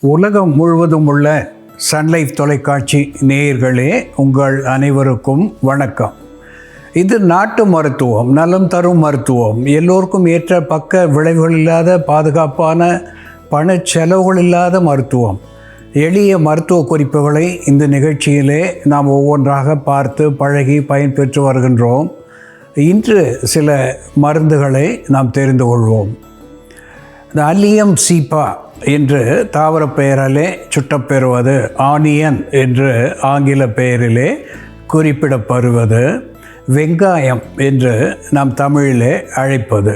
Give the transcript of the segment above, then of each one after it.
உலகம் முழுவதும் உள்ள சன்லைஃப் தொலைக்காட்சி நேயர்களே, உங்கள் அனைவருக்கும் வணக்கம். இது நாட்டு மருத்துவம், நலம் தரும் மருத்துவம், எல்லோருக்கும் ஏற்ற பக்க விளைவுகள் இல்லாத பாதுகாப்பான பண செலவுகள் இல்லாத மருத்துவம். எளிய மருத்துவ குறிப்புகளை இந்த நிகழ்ச்சியிலே நாம் ஒவ்வொன்றாக பார்த்து பழகி பயன்பெற்று வருகின்றோம். இன்று சில மருந்துகளை நாம் தெரிந்து கொள்வோம். இந்த அல்லியம் சீப்பா என்று தாவர பெயராலே சுட்டப்பெறுவது, ஆனியன் என்று ஆங்கில பெயரிலே குறிப்பிடப்படுவது, வெங்காயம் என்று நாம் தமிழிலே அழைப்பது.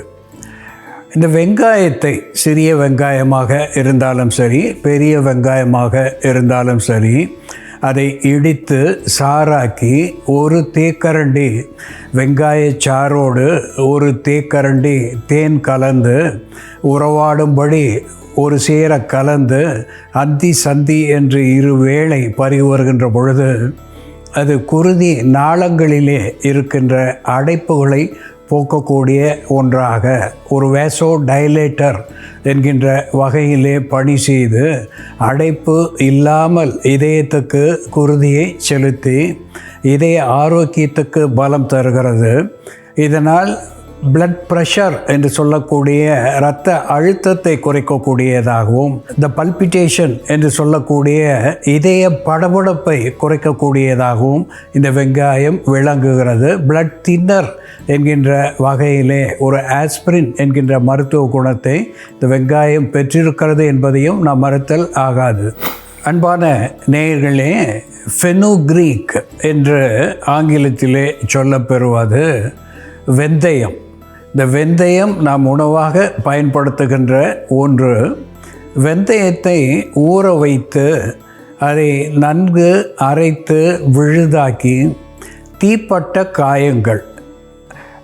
இந்த வெங்காயத்தை சிறிய வெங்காயமாக இருந்தாலும் சரி, பெரிய வெங்காயமாக இருந்தாலும் சரி, அதை இடித்து சாறாக்கி ஒரு தேக்கரண்டி வெங்காய சாரோடு ஒரு தேக்கரண்டி தேன் கலந்து உறவாடும்படி ஒரு சேர கலந்து அந்தி சந்தி என்று இருவேளை பருகி வருகின்ற பொழுது அது குருதி நாளங்களிலே இருக்கின்ற அடைப்புகளை போக்கக்கூடிய ஒன்றாக, ஒரு வேசோ டைலேட்டர் என்கின்ற வகையிலே பணி செய்து அடைப்பு இல்லாமல் இதயத்துக்கு குருதியை செலுத்தி இதய ஆரோக்கியத்துக்கு பலம் தருகிறது. இதனால் பிளட் ப்ரெஷர் என்று சொல்லக்கூடிய இரத்த அழுத்தத்தை குறைக்கக்கூடியதாகவும், த பல்பிட்டேஷன் என்று சொல்லக்கூடிய இதய படபடப்பை குறைக்கக்கூடியதாகவும் இந்த வெங்காயம் விளங்குகிறது. பிளட் தின்னர் என்கின்ற வகையிலே ஒரு ஆஸ்பிரின் என்கின்ற மருத்துவ குணத்தை இந்த வெங்காயம் பெற்றிருக்கிறது என்பதையும் நாம் மறுத்தல் ஆகாது. அன்பான நேயர்களே, ஃபெனுக்ரீக் என்று ஆங்கிலத்திலே சொல்லப்பெறுவது வெந்தயம். இந்த வெந்தயம் நாம் உணவாக பயன்படுத்துகின்ற ஒன்று. வெந்தயத்தை ஊற வைத்து அதை நன்கு அரைத்து விழுதாக்கி தீப்பட்ட காயங்கள்,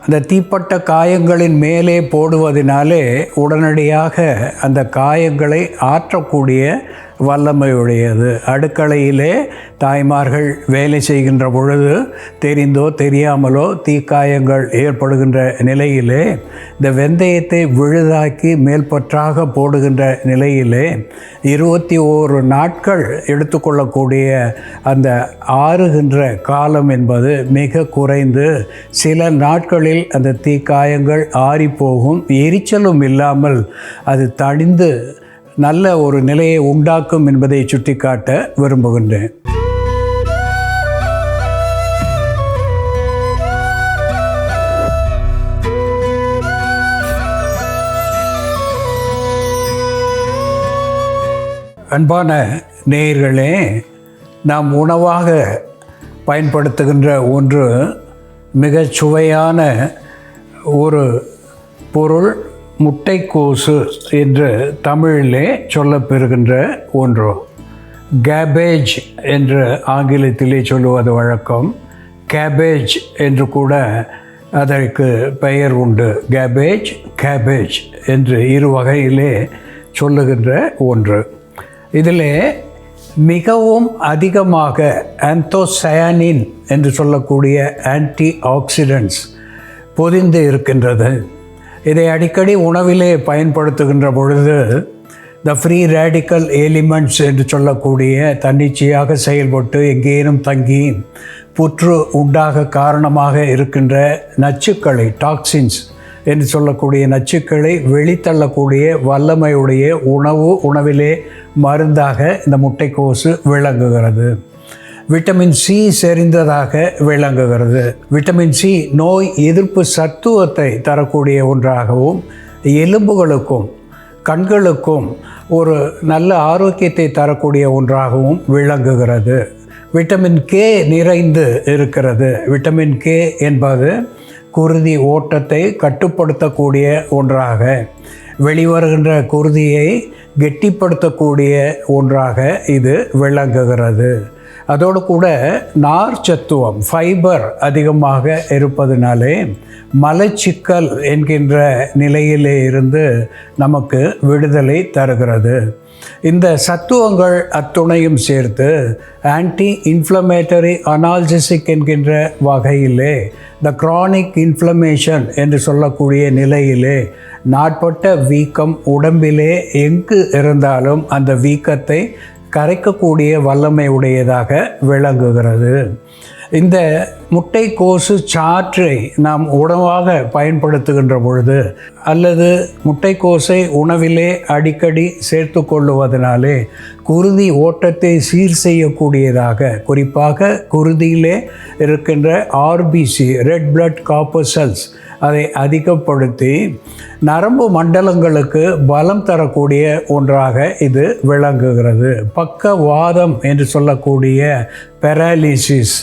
அந்த தீப்பட்ட காயங்களின் மேலே போடுவதனாலே உடனடியாக அந்த காயங்களை ஆற்றக்கூடிய வல்லமையுடையது. அடுக்கலையிலே தாய்மார்கள் வேலை செய்கின்ற பொழுது தெரிந்தோ தெரியாமலோ தீக்காயங்கள் ஏற்படுகின்ற நிலையிலே இந்த வெந்தயத்தை விழுதாக்கி மேல்பற்றாக போடுகின்ற நிலையிலே 21 நாட்கள் எடுத்துக்கொள்ளக்கூடிய அந்த ஆறுகின்ற காலம் என்பது மிக குறைந்து சில நாட்களில் அந்த தீக்காயங்கள் ஆறிப்போகும். எரிச்சலும் இல்லாமல் அது தணிந்து நல்ல ஒரு நிலையை உண்டாக்கும் என்பதை சுட்டிக்காட்ட விரும்புகின்றேன். அன்பான நேயர்களே, நாம் உணவாக பயன்படுத்துகின்ற ஒன்று மிகச் சுவையான ஒரு பொருள், முட்டைக்கோசு என்று தமிழிலே சொல்லப்பெறுகின்ற ஒன்று. கேபேஜ் என்று ஆங்கிலத்திலே சொல்லுவது வழக்கம். கேபேஜ் என்று கூட அதற்கு பெயர் உண்டு. கேபேஜ் என்று இரு வகையிலே சொல்லுகின்ற ஒன்று. இதிலே மிகவும் அதிகமாக ஆந்தோசயானின் என்று சொல்லக்கூடிய ஆன்டி ஆக்சிடென்ட்ஸ் பொதிந்து இருக்கின்றது. இதை அடிக்கடி உணவிலே பயன்படுத்துகின்ற பொழுது த ஃப்ரீ ரேடிக்கல் எலிமெண்ட்ஸ் என்று சொல்லக்கூடிய தன்னிச்சையாக செயல்பட்டு எங்கேனும் தங்கி புற்று உண்டாக காரணமாக இருக்கின்ற நச்சுக்களை, டாக்சின்ஸ் என்று சொல்லக்கூடிய நச்சுக்களை வெளித்தள்ளக்கூடிய வல்லமையுடைய உணவிலே மருந்தாக இந்த முட்டைக்கோசு விளங்குகிறது. விட்டமின் சி செறிந்ததாக விளங்குகிறது. விட்டமின் சி நோய் எதிர்ப்பு சத்துவத்தை தரக்கூடிய ஒன்றாகவும், எலும்புகளுக்கும் கண்களுக்கும் ஒரு நல்ல ஆரோக்கியத்தை தரக்கூடிய ஒன்றாகவும் விளங்குகிறது. விட்டமின் கே நிறைந்து இருக்கிறது. விட்டமின் கே என்பது குருதி ஓட்டத்தை கட்டுப்படுத்தக்கூடிய ஒன்றாக, வெளிவருகின்ற குருதியை கெட்டிப்படுத்தக்கூடிய ஒன்றாக இது விளங்குகிறது. அதோடு கூட நார்ச்சத்துவம் ஃபைபர் அதிகமாக இருப்பதனாலே மலச்சிக்கல் என்கின்ற நிலையிலே இருந்து நமக்கு விடுதலை தருகிறது. இந்த சத்துவங்கள் அத்துணையும் சேர்த்து ஆன்டி இன்ஃப்ளமேட்டரி அனால்ஜெசிக் என்கின்ற வகையிலே த க்ரானிக் இன்ஃப்ளமேஷன் என்று சொல்லக்கூடிய நிலையிலே நாட்பட்ட வீக்கம் உடம்பிலே எங்கு இருந்தாலும் அந்த வீக்கத்தை கரைக்கக்கூடிய வல்லமை உடையதாக விளங்குகிறது. இந்த முட்டைக்கோசு சாற்றை நாம் உணவாக பயன்படுத்துகின்ற பொழுது அல்லது முட்டைக்கோசை உணவிலே அடிக்கடி சேர்த்து கொள்ளுவதனாலே குருதி ஓட்டத்தை சீர் செய்யக்கூடியதாக, குறிப்பாக குருதியிலே இருக்கின்ற ஆர்பிசி ரெட் பிளட் கார்பசல்ஸ் அதை அதிகப்படுத்தி நரம்பு மண்டலங்களுக்கு பலம் தரக்கூடிய ஒன்றாக இது விளங்குகிறது. பக்கவாதம் என்று சொல்லக்கூடிய பெராலிசிஸ்,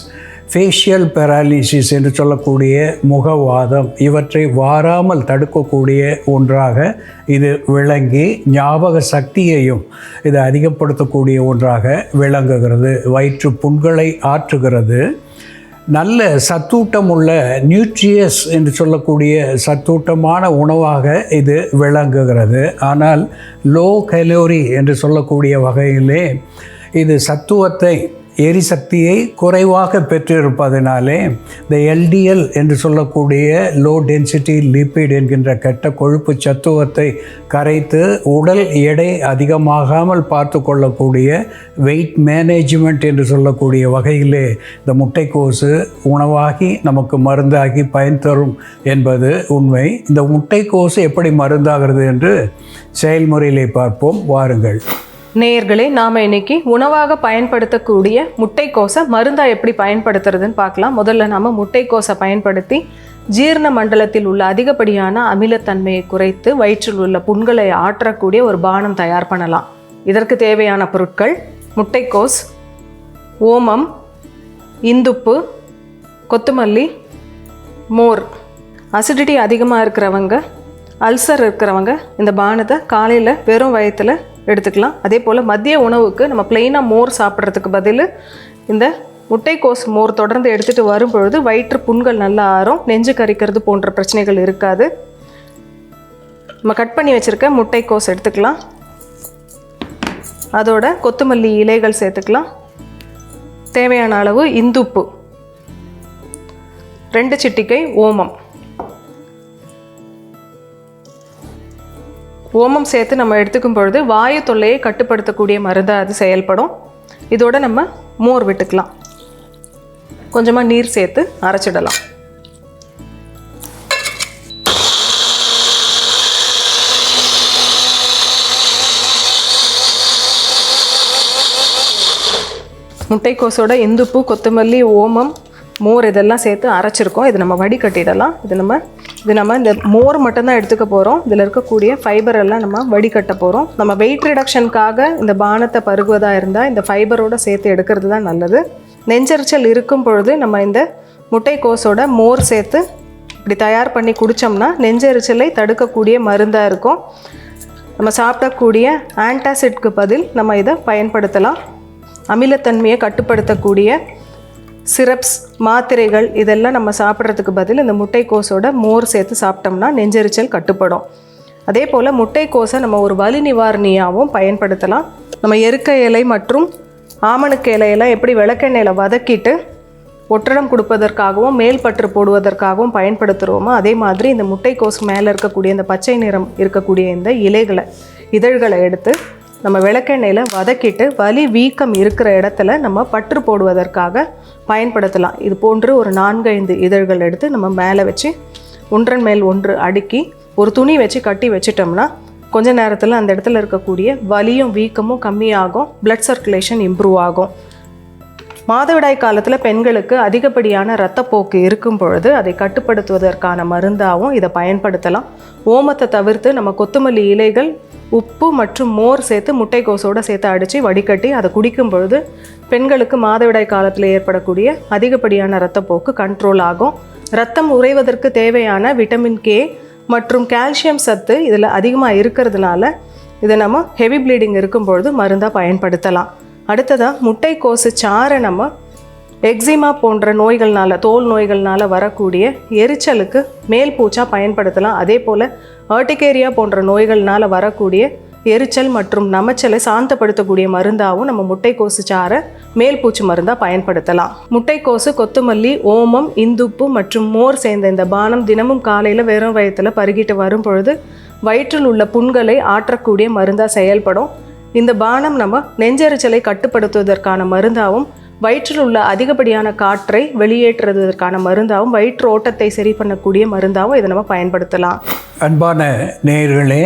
ஃபேஷியல் பெராலிசிஸ் என்று சொல்லக்கூடிய முகவாதம், இவற்றை வாராமல் தடுக்கக்கூடிய ஒன்றாக இது விளங்கி ஞாபக சக்தியையும் இது அதிகப்படுத்தக்கூடிய ஒன்றாக விளங்குகிறது. வயிற்று புண்களை ஆற்றுகிறது. நல்ல சத்தூட்டம் உள்ள நியூட்ரியஸ் என்று சொல்லக்கூடிய சத்தூட்டமான உணவாக இது விளங்குகிறது. ஆனால் லோ கலோரி என்று சொல்லக்கூடிய வகையிலே இது சத்துவத்தை, எரிசக்தியை குறைவாக பெற்றிருப்பதனாலே இந்த எல்டிஎல் என்று சொல்லக்கூடிய லோ டென்சிட்டி லிப்பிட் என்கின்ற கெட்ட கொழுப்பு சத்துவத்தை கரைத்து உடல் எடை அதிகமாகாமல் பார்த்து கொள்ளக்கூடிய வெயிட் மேனேஜ்மெண்ட் என்று சொல்லக்கூடிய வகையிலே இந்த முட்டைக்கோசு உணவாகி நமக்கு மருந்தாகி பயன் தரும் என்பது உண்மை. இந்த முட்டைக்கோசு எப்படி மருந்தாகிறது என்று செயல்முறையிலே பார்ப்போம், வாருங்கள். நேயர்களே, நாம் இன்னைக்கு உணவாக பயன்படுத்தக்கூடிய முட்டைக்கோசை மருந்தாக எப்படி பயன்படுத்துறதுன்னு பார்க்கலாம். முதல்ல நாம் முட்டைக்கோசை பயன்படுத்தி ஜீரண மண்டலத்தில் உள்ள அதிகப்படியான அமிலத்தன்மையை குறைத்து வயிற்றில் உள்ள புண்களை ஆற்றக்கூடிய ஒரு பானம் தயார் பண்ணலாம். இதற்கு தேவையான பொருட்கள்: முட்டைக்கோஸ், ஓமம், இந்துப்பு, கொத்தமல்லி, மோர். அசிடிட்டி அதிகமாக இருக்கிறவங்க, அல்சர் இருக்கிறவங்க இந்த பானத்தை காலையில் வெறும் வயத்தில் எடுத்துக்கலாம். அதே போல் மதிய உணவுக்கு நம்ம பிளெயினாக மோர் சாப்பிட்றதுக்கு பதில் இந்த முட்டைக்கோஸ் மோர் தொடர்ந்து எடுத்துகிட்டு வரும்பொழுது வயிற்று புண்கள் நல்லா ஆறும், நெஞ்சு கரிக்கிறது போன்ற பிரச்சனைகள் இருக்காது. நம்ம கட் பண்ணி வச்சுருக்க முட்டைக்கோஸ் எடுத்துக்கலாம். அதோட கொத்தமல்லி இலைகள் சேர்த்துக்கலாம். தேவையான அளவு இந்துப்பு, 2 சிட்டிகை ஓமம். ஓமம் சேர்த்து நம்ம எடுத்துக்கும் பொழுது வாயு தொல்லையை கட்டுப்படுத்தக்கூடிய மருந்தாக அது செயல்படும். இதோட நம்ம மோர் விட்டுக்கலாம். கொஞ்சமாக நீர் சேர்த்து அரைச்சிடலாம். முட்டைக்கோஸோட இந்துப்பு, கொத்தமல்லி, ஓமம், மோர் இதெல்லாம் சேர்த்து அரைச்சிருக்கோம். இது நம்ம வடிகட்டிடலாம். இது நம்ம இந்த மோர் மட்டும்தான் எடுத்துக்க போகிறோம். இதில் இருக்கக்கூடிய ஃபைபர் எல்லாம் நம்ம வடிகட்ட போகிறோம். நம்ம வெயிட் ரிடக்ஷனுக்காக இந்த பானத்தை பருகுவதாக இருந்தால் இந்த ஃபைபரோடு சேர்த்து எடுக்கிறது தான் நல்லது. நெஞ்செரிச்சல் இருக்கும் பொழுது நம்ம இந்த முட்டைக்கோஸோட மோர் சேர்த்து இப்படி தயார் பண்ணி குடித்தோம்னா நெஞ்செரிச்சலை தடுக்கக்கூடிய மருந்தாக இருக்கும். நம்ம சாப்பிடக்கூடிய ஆன்டாசிட்க்கு பதில் நம்ம இதை பயன்படுத்தலாம். அமிலத்தன்மையை கட்டுப்படுத்தக்கூடிய சிரப்ஸ், மாத்திரைகள் இதெல்லாம் நம்ம சாப்பிட்றதுக்கு பதில் இந்த முட்டைக்கோஸோட மோர் சேர்த்து சாப்பிட்டோம்னா நெஞ்செரிச்சல் கட்டுப்படும். அதே போல் முட்டைக்கோஸை நம்ம ஒரு வலி நிவாரணியாகவும் பயன்படுத்தலாம். நம்ம எருக்க இலை மற்றும் ஆமணுக்கு இலையெல்லாம் எப்படி விளக்கெண்ணெயில் வதக்கிட்டு ஒற்றடம் கொடுப்பதற்காகவும் மேல் பற்று போடுவதற்காகவும் பயன்படுத்துகிறோமோ அதே மாதிரி இந்த முட்டைக்கோஸ் மேலே இருக்கக்கூடிய இந்த பச்சை நிறம் இருக்கக்கூடிய இந்த இதழ்களை எடுத்து நம்ம விளக்கெண்ணெயில் வதக்கிட்டு வலி வீக்கம் இருக்கிற இடத்துல நம்ம பற்று போடுவதற்காக பயன்படுத்தலாம். இது போன்று ஒரு 4-5 இதழ்கள் எடுத்து நம்ம மேலே வச்சு ஒன்றன் மேல் ஒன்று அடுக்கி ஒரு துணி வச்சு கட்டி வச்சிட்டோம்னா கொஞ்ச நேரத்தில் அந்த இடத்துல இருக்கக்கூடிய வலியும் வீக்கமும் கம்மியாகும், பிளட் சர்க்குலேஷன் இம்ப்ரூவ் ஆகும். மாதவிடாய் காலத்தில் பெண்களுக்கு அதிகப்படியான இரத்தப்போக்கு இருக்கும் பொழுது அதை கட்டுப்படுத்துவதற்கான மருந்தாகவும் இதை பயன்படுத்தலாம். ஓமத்தை தவிர்த்து நம்ம கொத்தமல்லி இலைகள், உப்பு மற்றும் மோர் சேர்த்து முட்டைக்கோஸோடு சேர்த்து அடித்து வடிகட்டி அதை குடிக்கும் பொழுது பெண்களுக்கு மாதவிடாய் காலத்தில் ஏற்படக்கூடிய அதிகப்படியான இரத்தப்போக்கு கண்ட்ரோல் ஆகும். இரத்தம் உறைவதற்கு தேவையான விட்டமின் கே மற்றும் கால்சியம் சத்து இதில் அதிகமாக இருக்கிறதுனால இதை நம்ம ஹெவி ப்ளீடிங் இருக்கும் பொழுது மருந்தாக பயன்படுத்தலாம். அடுத்ததாக முட்டைக்கோசு சாறை நம்ம எக்ஸிமா போன்ற நோய்கள்னால, தோல் நோய்கள்னால வரக்கூடிய எரிச்சலுக்கு மேல் பூச்சா பயன்படுத்தலாம். அதே போல் ஆர்டிகேரியா போன்ற நோய்கள்னால வரக்கூடிய எரிச்சல் மற்றும் நமைச்சலை சாந்தப்படுத்தக்கூடிய மருந்தாகவும் நம்ம முட்டைக்கோசு சாறை மேல் பூச்சி மருந்தாக பயன்படுத்தலாம். முட்டைக்கோசு, கொத்தமல்லி, ஓமம், இந்துப்பு மற்றும் மோர் சேர்ந்த இந்த பானம் தினமும் காலையில் வெறும் வயிற்றில் பருகிட்டு வரும் பொழுது வயிற்றில் உள்ள புண்களை ஆற்றக்கூடிய மருந்தாக செயல்படும். இந்த பானம் நம்ம நெஞ்செரிச்சலை கட்டுப்படுத்துவதற்கான மருந்தாகவும், வயிற்றில் உள்ள அதிகப்படியான காற்றை வெளியேற்றுவதற்கான மருந்தாகவும், வயிற்று ஓட்டத்தை சரி பண்ணக்கூடிய மருந்தாகவும் இதை நம்ம பயன்படுத்தலாம். அன்பான நேயர்களே,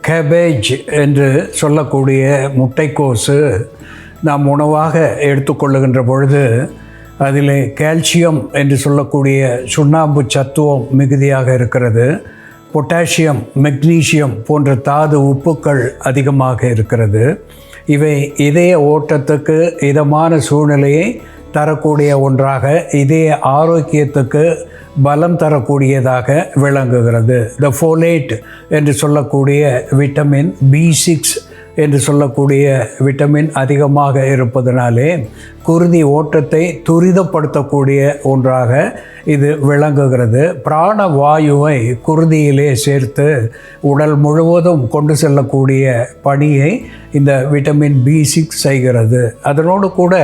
கேபேஜ் என்று சொல்லக்கூடிய முட்டைக்கோசு நாம் உணவாக எடுத்துக்கொள்ளுகின்ற பொழுது அதில் கால்சியம் என்று சொல்லக்கூடிய சுண்ணாம்பு சத்துவம் மிகுதியாக இருக்கிறது. பொட்டாசியம், மெக்னீசியம் போன்ற தாது உப்புக்கள் அதிகமாக இருக்கிறது. இவை இதய ஓட்டத்துக்கு இதமான சூழ்நிலையை தரக்கூடிய ஒன்றாக, இதய ஆரோக்கியத்துக்கு பலம் தரக்கூடியதாக விளங்குகிறது. த ஃபோலேட் என்று சொல்லக்கூடிய விட்டமின், B6 என்று சொல்லக்கூடிய விட்டமின் அதிகமாக இருப்பதனாலே குருதி ஓட்டத்தை துரிதப்படுத்தக்கூடிய ஒன்றாக இது விளங்குகிறது. பிராணவாயுவை குருதியிலே சேர்த்து உடல் முழுவதும் கொண்டு செல்லக்கூடிய பணியை இந்த விட்டமின் B6 செய்கிறது. அதனோடு கூட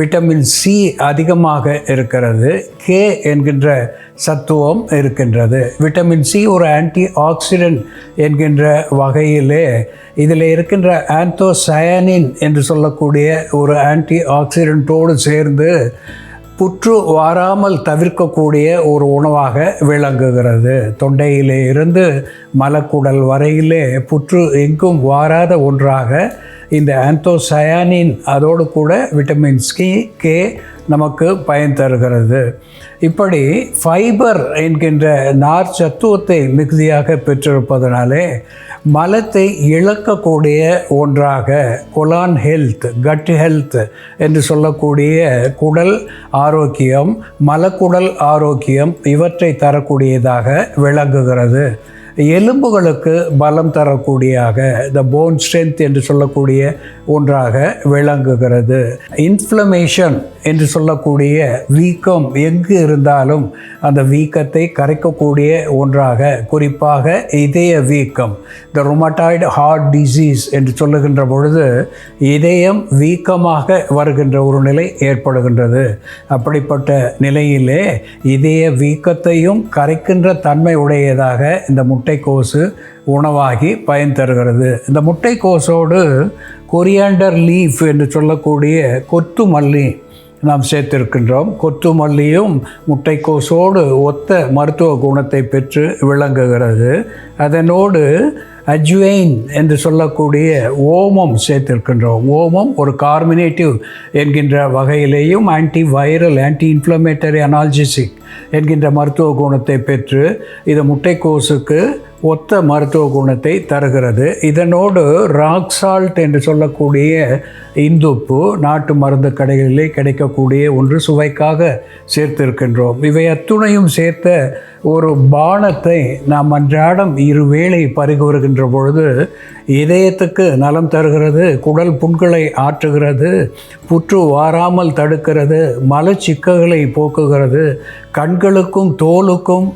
விட்டமின் C அதிகமாக இருக்கிறது. K என்கின்ற சத்துவம் இருக்கின்றது. விட்டமின் C ஒரு ஆன்டி ஆக்சிடென்ட் என்கின்ற வகையிலே இதில் இருக்கின்ற ஆந்தோசயானின் என்று சொல்லக்கூடிய ஒரு ஆன்டி ஆக்சிடென்ட்டோடு சேர்ந்து புற்று வாராமல் தவிர்க்கக்கூடிய ஒரு உணவாக விளங்குகிறது. தொண்டையிலே இருந்து மலக்குடல் வரையிலே புற்று எங்கும் வாராத ஒன்றாக இந்த ஆந்தோசயானின், அதோடு கூட விட்டமின் K நமக்கு பயன் தருகிறது. இப்படி ஃபைபர் என்கின்ற நார் சத்துவத்தை மிகுதியாக பெற்றிருப்பதனாலே மலத்தை இழக்கக்கூடிய ஒன்றாக கொலான் ஹெல்த், கட் ஹெல்த் என்று சொல்லக்கூடிய குடல் ஆரோக்கியம், மலக்குடல் ஆரோக்கியம் இவற்றை தரக்கூடியதாக விளங்குகிறது. எலும்புகளுக்கு பலம் தரக்கூடியதாக, த போன் ஸ்ட்ரென்த் என்று சொல்லக்கூடிய ஒன்றாக விளங்குகிறது. இன்ஃப்ளமேஷன் என்று சொல்லக்கூடிய வீக்கம் எங்கு இருந்தாலும் அந்த வீக்கத்தை கரைக்கக்கூடிய ஒன்றாக, குறிப்பாக இதய வீக்கம், த ருமட்டாய்டு ஹார்ட் டிசீஸ் என்று சொல்லுகின்ற பொழுது இதயம் வீக்கமாக வருகின்ற ஒரு நிலை ஏற்படுகின்றது. அப்படிப்பட்ட நிலையிலே இதய வீக்கத்தையும் கரைக்கின்ற தன்மை உடையதாக இந்த முட்டைக்கோசு உணவாகி பயன் தருகிறது. இந்த முட்டைக்கோசோடு கொரியாண்டர் லீஃப் என்று சொல்லக்கூடிய கொத்துமல்லி நாம் சேர்த்திருக்கின்றோம். கொத்துமல்லியும் முட்டைக்கோசோடு ஒத்த மருத்துவ குணத்தை பெற்று விளங்குகிறது. அதனோடு அஜ்வைன் என்று சொல்லக்கூடிய ஓமம் சேர்த்திருக்கின்றோம். ஓமம் ஒரு கார்மினேட்டிவ் என்கின்ற வகையிலேயும் anti viral, anti inflammatory, analgesic என்கின்ற மருத்துவ குணத்தை பெற்று இது முட்டைக்கோசுக்கு ஒத்த மருத்துவ குணத்தை தருகிறது. இதனோடு ராக் சால்ட் என்று சொல்லக்கூடிய இந்துப்பு நாட்டு மருந்து கடைகளிலே கிடைக்கக்கூடிய ஒன்று சுவைக்காக சேர்த்திருக்கின்றோம். இவை அத்துணையும் சேர்த்த ஒரு பானத்தை நாம் அன்றாடம் இருவேளை பருகி வருகின்ற பொழுது இதயத்துக்கு நலம் தருகிறது, குடல் புண்களை ஆற்றுகிறது, புற்று வாராமல் தடுக்கிறது, மலச்சிக்கல்களை போக்குகிறது, கண்களுக்கும் தோலுக்கும்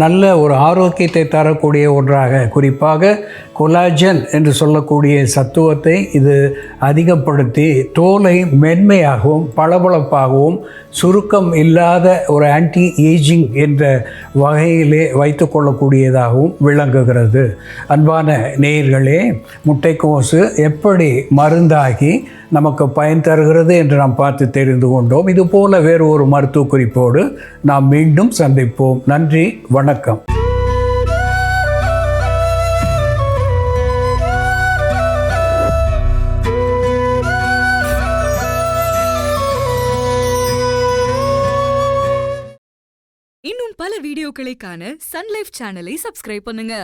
நல்ல ஒரு ஆரோக்கியத்தை தரக்கூடிய ஒன்றாக, குறிப்பாக கொலாஜன் என்று சொல்லக்கூடிய சத்துவத்தை இது அதிகப்படுத்தி தோலை மென்மையாகவும் பளபளப்பாகவும் சுருக்கம் இல்லாத ஒரு ஆன்டி ஏஜிங் என்ற வகையிலே வைத்து கொள்ளக்கூடியதாகவும் விளங்குகிறது. அன்பான நேயர்களே, முட்டைக்கோசு எப்படி மருந்தாகி நமக்கு பயன் தருகிறது என்று நாம் பார்த்து தெரிந்து கொண்டோம். இதுபோல வேறு ஒரு மருத்துவ குறிப்போடு நாம் மீண்டும் சந்திப்போம். நன்றி, வணக்கம். இன்னும் பல வீடியோக்களை காண சன் லைஃப் சேனலை சப்ஸ்கிரைப் பண்ணுங்க.